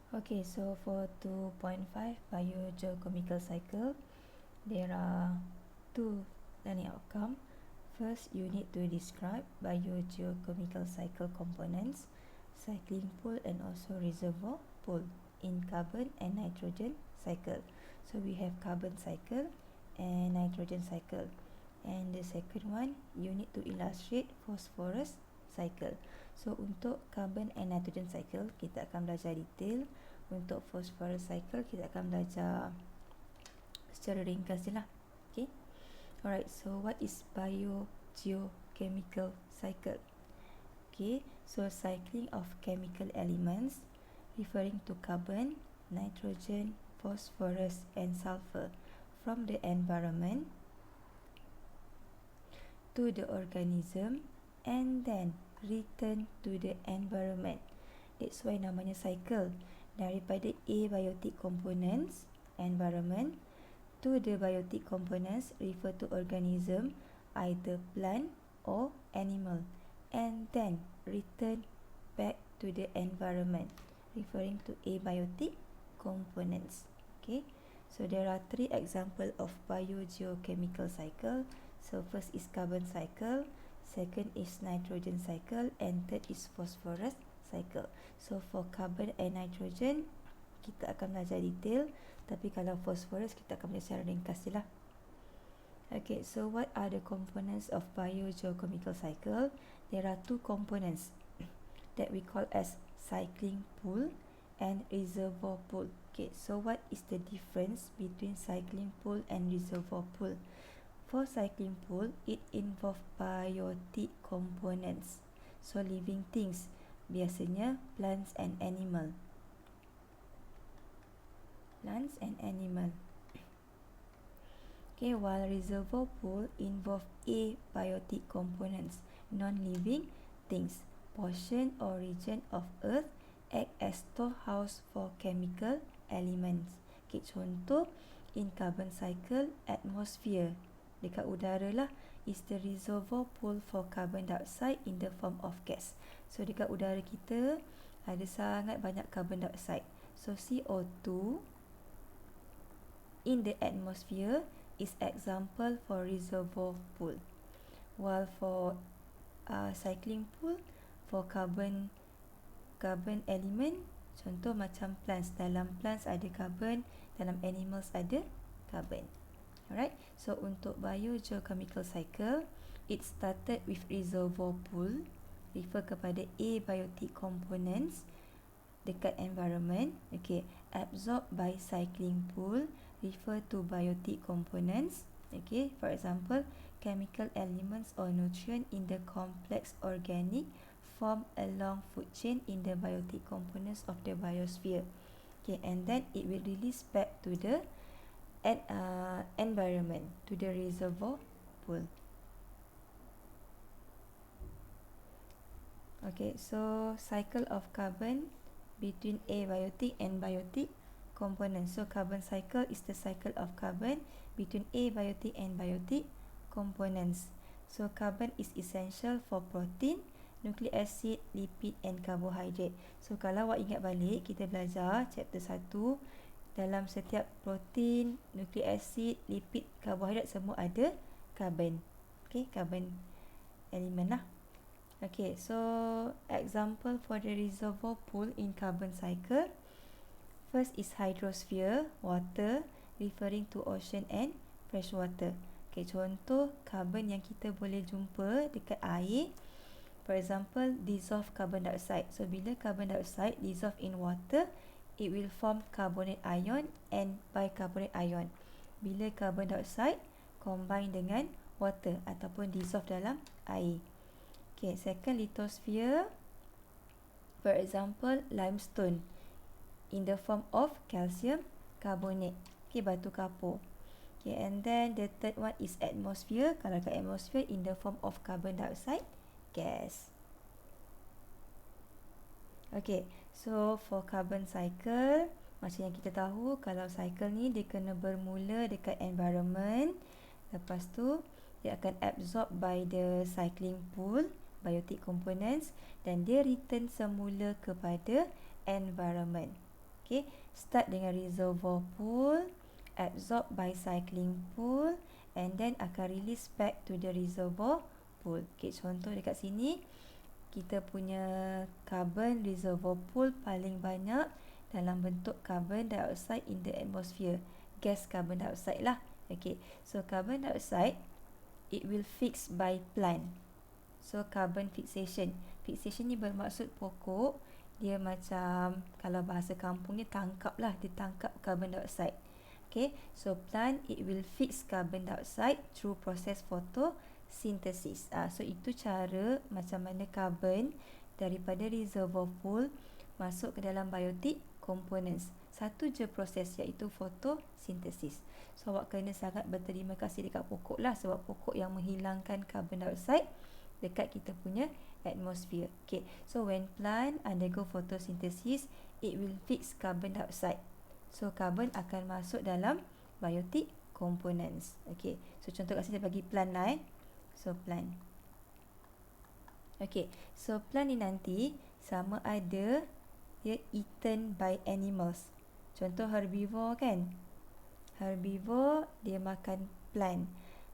Okay, so for 2.5 biogeochemical cycle, there are two learning outcome. First, you need to describe biogeochemical cycle components, cycling pool and also reservoir pool in carbon and nitrogen cycle. So we have carbon cycle and nitrogen cycle. And the second one, you need to illustrate phosphorus cycle. So untuk carbon and nitrogen cycle, kita akan belajar detail. Untuk phosphorus cycle, kita akan belajar secara ringkas je lah. Okay. Alright, so what is biogeochemical cycle? Okay, so cycling of chemical elements referring to carbon, nitrogen, phosphorus and sulfur from the environment to the organism and then return to the environment. That's why namanya cycle. Daripada abiotic components, environment, to the biotic components refer to organism, either plant or animal, and then return back to the environment, referring to abiotic components. Okay, so there are three examples of biogeochemical cycle. So first is carbon cycle, second is nitrogen cycle, and third is phosphorus cycle. So for carbon and nitrogen, kita akan belajar detail, tapi kalau phosphorus kita akan belajar secara ringkas je lah. Okay, so what are the components of biogeochemical cycle? There are two components that we call as cycling pool and reservoir pool. Okay, so what is the difference between cycling pool and reservoir pool? For cycling pool, it involve biotic components, so living things, biasanya plants and animal. Plants and animal. Okay, while reservoir pool involve abiotic components, non-living things, portion or region of earth act as storehouse for chemical elements. Okay, contoh in carbon cycle, atmosphere, dekat udara lah, is the reservoir pool for carbon dioxide in the form of gas. So dekat udara kita ada sangat banyak carbon dioxide. So CO2 in the atmosphere is example for reservoir pool. While for cycling pool, for carbon element, contoh macam plants, dalam plants ada carbon, dalam animals ada carbon. Alright, so untuk biogeochemical cycle, it started with reservoir pool, refer kepada abiotic components dekat environment. Okay, absorbed by cycling pool, refer to biotic components. Okay, for example, chemical elements or nutrient in the complex organic form along food chain in the biotic components of the biosphere. Okay, and then it will release back to the environment, to the reservoir pool. Okay, so cycle of carbon between abiotic and biotic components. So carbon cycle is the cycle of carbon between abiotic and biotic components. So carbon is essential for protein, nucleic acid, lipid and carbohydrate. So kalau awak ingat balik, kita belajar chapter 1, dalam setiap protein, nucleic acid, lipid, carbohydrate semua ada carbon. Okay, carbon element lah. Okay, so example for the reservoir pool in carbon cycle. First is hydrosphere, water, referring to ocean and fresh water. Okay, contoh carbon yang kita boleh jumpa dekat air. For example, dissolved carbon dioxide. So bila carbon dioxide dissolve in water, it will form carbonate ion and bicarbonate ion. Bila carbon dioxide combine dengan water ataupun dissolve dalam air. Okay, second lithosphere, for example, limestone in the form of calcium carbonate. Okay, batu kapur. Okay, and then the third one is atmosphere. Kalau kat atmosphere, in the form of carbon dioxide gas. Okay, so for carbon cycle, macam yang kita tahu, kalau cycle ni dia kena bermula dekat environment. Lepas tu, dia akan absorb by the cycling pool, biotic components, dan dia return semula kepada environment. Okay, start dengan reservoir pool, absorb by cycling pool, and then akan release back to the reservoir pool. Okay, contoh dekat sini, kita punya carbon reservoir pool paling banyak dalam bentuk carbon dioxide in the atmosphere. Gas carbon dioxide lah. Okay, so carbon dioxide, it will fix by plant. So carbon fixation. Fixation ni bermaksud pokok, dia macam kalau bahasa kampungnya tangkap lah, dia tangkap carbon dioxide. Okay, so plant it will fix carbon dioxide through process photosynthesis. So itu cara macam mana carbon daripada reservoir pool masuk ke dalam biotic components. Satu je proses, iaitu photosynthesis. So awak kena sangat berterima kasih dekat pokok lah, sebab pokok yang menghilangkan carbon dioxide dekat kita punya atmosphere. Okay, so when plant undergo photosynthesis, it will fix carbon dioxide. So carbon akan masuk dalam biotic components. Okay, so contoh kat sini saya bagi plant lah So plant. Okay, so plant ni nanti sama ada dia eaten by animals. Contoh herbivore kan, herbivore dia makan plant.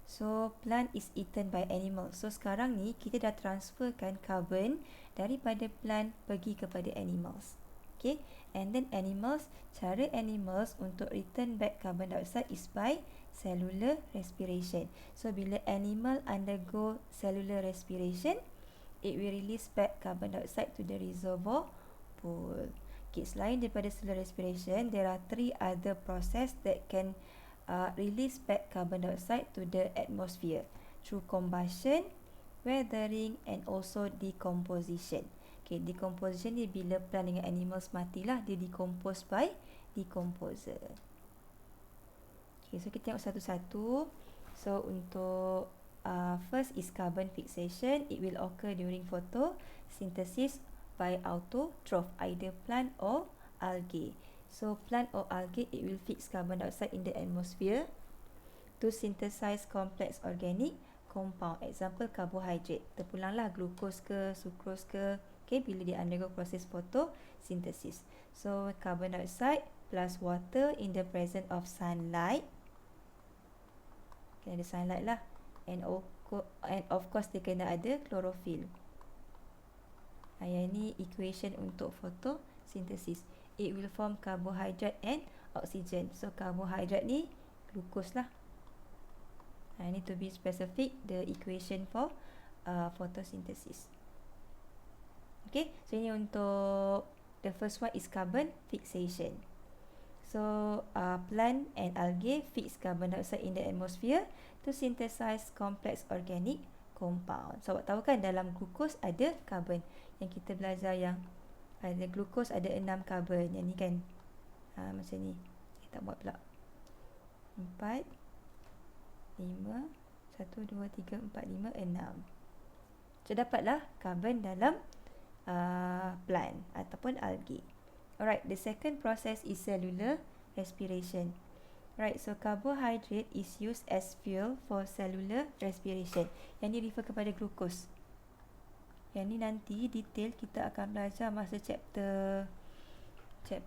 So plant is eaten by animal. So sekarang ni kita dah transferkan carbon daripada plant pergi kepada animals. Okay, and then animals, cara animals untuk return back carbon dioxide is by cellular respiration. So bila animal undergo cellular respiration, it will release back carbon dioxide to the reservoir pool. Okay, selain daripada cellular respiration, there are 3 other process that can release back carbon dioxide to the atmosphere through combustion, weathering, and also decomposition. Okay, decomposition ni bila plant dengan animals matilah, dia decompose by decomposer. Okay, so kita tengok satu-satu. So untuk first is carbon fixation. It will occur during photosynthesis by autotroph, either plant or algae. So plant or algae, it will fix carbon dioxide in the atmosphere to synthesize complex organic compound. Example, carbohydrate. Terpulanglah glucose ke, sucrose ke. Okay, bila dia undergo proses photosynthesis. So carbon dioxide plus water in the presence of sunlight. Kena ada sunlight lah. And of course dia kena ada chlorophyll. Yang ni equation untuk photosynthesis. It will form carbohydrate and oxygen. So carbohydrate ni glucose lah. Ini to be specific, the equation for photosynthesis. Okay, so ini untuk the first one is carbon fixation. So plant and algae fix carbon dioxide in the atmosphere to synthesize complex organic compound. So awak tahu kan dalam glucose ada carbon. Yang kita belajar yang ada glucose ada 6 carbon. Yang ni kan macam ni. Tak buat pula. 4 5 1 2 3 4 5 6. So dapatlah carbon dalam plant ataupun algae. Alright, the second process is cellular respiration. Right, so carbohydrate is used as fuel for cellular respiration. Yang ni refer kepada glucose. Yang ni nanti detail kita akan belajar masa chapter 5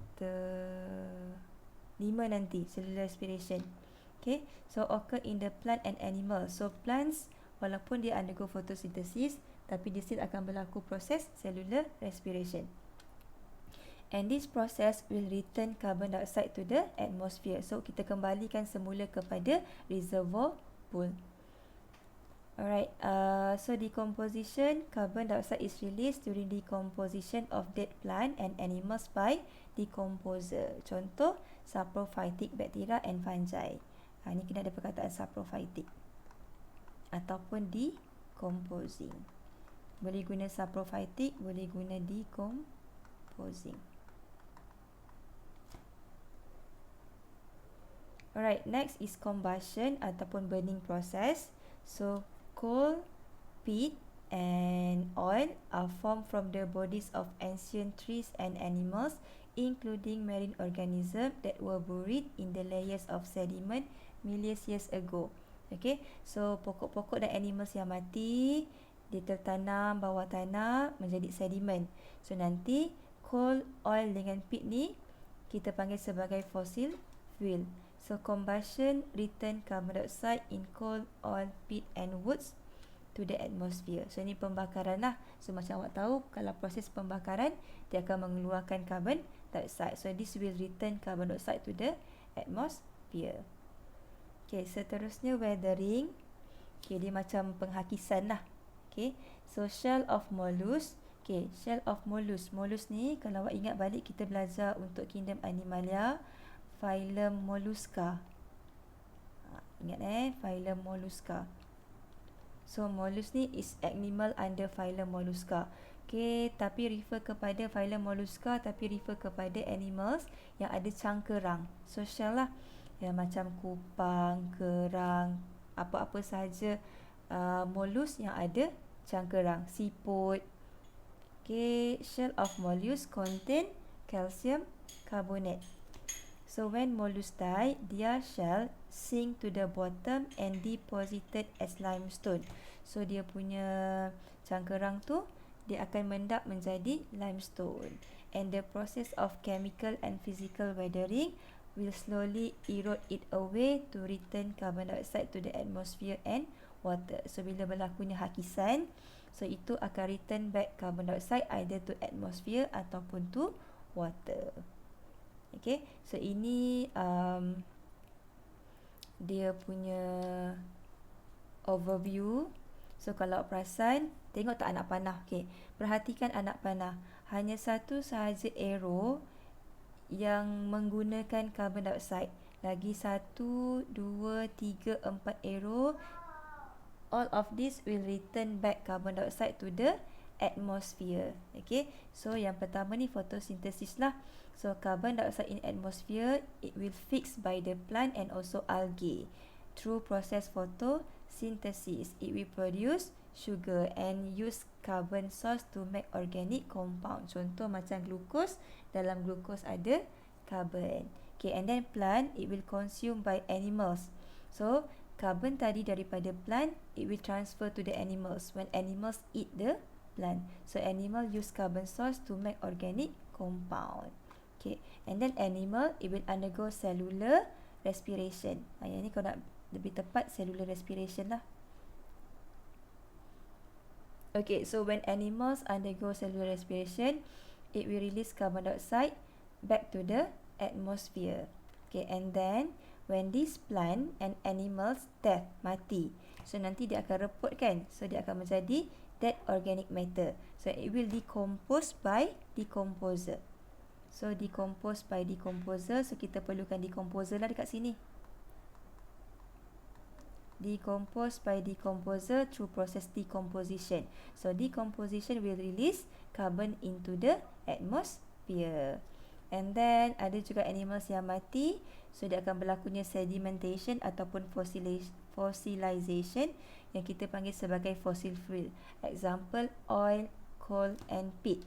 nanti, cellular respiration. Okay, so occur in the plant and animal. So plants, walaupun dia undergo photosynthesis, tapi dia still akan berlaku proses cellular respiration. And this process will return carbon dioxide to the atmosphere. So kita kembalikan semula kepada reservoir pool. Alright, so decomposition, carbon dioxide is released during decomposition of dead plant and animals by decomposer. Contoh, saprophytic bacteria and fungi. Ini kena ada perkataan saprophytic ataupun decomposing. Boleh guna saprophytic, boleh guna decomposing. Alright, next is combustion ataupun burning process. So coal, peat and oil are formed from the bodies of ancient trees and animals, including marine organisms that were buried in the layers of sediment millions years ago. Okay, so pokok-pokok dan animals yang mati, dia tertanam bawah tanah menjadi sedimen. So nanti coal, oil dengan peat ni kita panggil sebagai fossil fuel. So combustion return carbon dioxide in coal, oil, peat and woods to the atmosphere. So ini pembakaran lah. So macam awak tahu, kalau proses pembakaran, dia akan mengeluarkan carbon dioxide. So this will return carbon dioxide to the atmosphere. Okay, seterusnya weathering. Okay, dia macam penghakisan lah. Okay, so shell of mollusk. Okay, shell of mollusk. Mollusk ni, kalau awak ingat balik, kita belajar untuk kingdom Animalia, phylum Mollusca. Ingat phylum Mollusca. So mollusk ni is animal under phylum Mollusca. Okay, tapi refer kepada phylum Mollusca, tapi refer kepada animals yang ada cangkerang. So shell lah, yang macam kupang, kerang, apa-apa sahaja mollusk yang ada cangkerang, siput. Okay, shell of mollusk contain calcium carbonate. So when mollusk die, their shell sink to the bottom and deposited as limestone. So dia punya cangkerang tu, dia akan mendap menjadi limestone. And the process of chemical and physical weathering will slowly erode it away to return carbon dioxide to the atmosphere and water. So bila berlakunya hakisan, so itu akan return back carbon dioxide either to atmosphere ataupun to water. Okay, so ini dia punya overview. So kalau perasan, tengok tak anak panah. Okay, perhatikan anak panah. Hanya satu sahaja arrow yang menggunakan carbon dioxide. Lagi 1, 2, 3, 4 arrow. All of this will return back carbon dioxide to the atmosphere. Okay, so yang pertama ni photosynthesis lah. So carbon dioxide in atmosphere, it will fixed by the plant and also algae. Through process photosynthesis, it will produce sugar and use carbon source to make organic compound. Contoh macam glukos, dalam glukos ada carbon. Okay, and then plant, it will consumed by animals. So carbon tadi daripada plant, it will transfer to the animals when animals eat the plant. So animal use carbon source to make organic compound. Okay, and then animal, it will undergo cellular respiration. Yang ni kalau nak lebih tepat, cellular respiration lah. Okay, so when animals undergo cellular respiration, it will release carbon dioxide back to the atmosphere. Okay, and then when this plant and animals death, mati, so nanti dia akan reput kan, so dia akan menjadi dead organic matter. So it will decompose by decomposer. So decompose by decomposer, so kita perlukan decomposer lah dekat sini. Decompose by decomposer through process decomposition. So decomposition will release carbon into the atmosphere. And then ada juga animals yang mati, so dia akan berlakunya sedimentation ataupun fossilization yang kita panggil sebagai fossil fuel. Example, oil, coal and peat.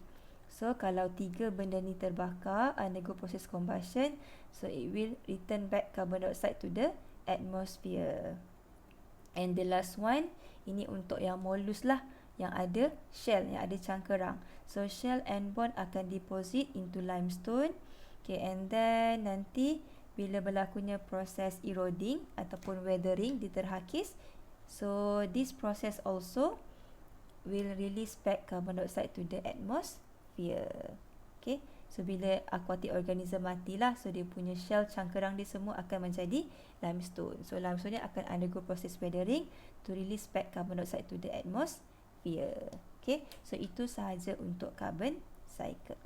So kalau 3 benda ni terbakar, undergo process combustion, so it will return back carbon dioxide to the atmosphere. And the last one, ini untuk yang mollusk lah, yang ada shell, yang ada cangkerang. So shell and bone akan deposit into limestone. Okay, and then nanti bila berlakunya proses eroding ataupun weathering, dia terhakis. So this process also will release back carbon dioxide to the atmosphere. Okay, so bila aquatic organism matilah, so dia punya shell, cangkerang dia semua akan menjadi limestone. So limestone ni akan undergo process weathering to release back carbon dioxide to the atmosphere. Okay, so itu sahaja untuk carbon cycle.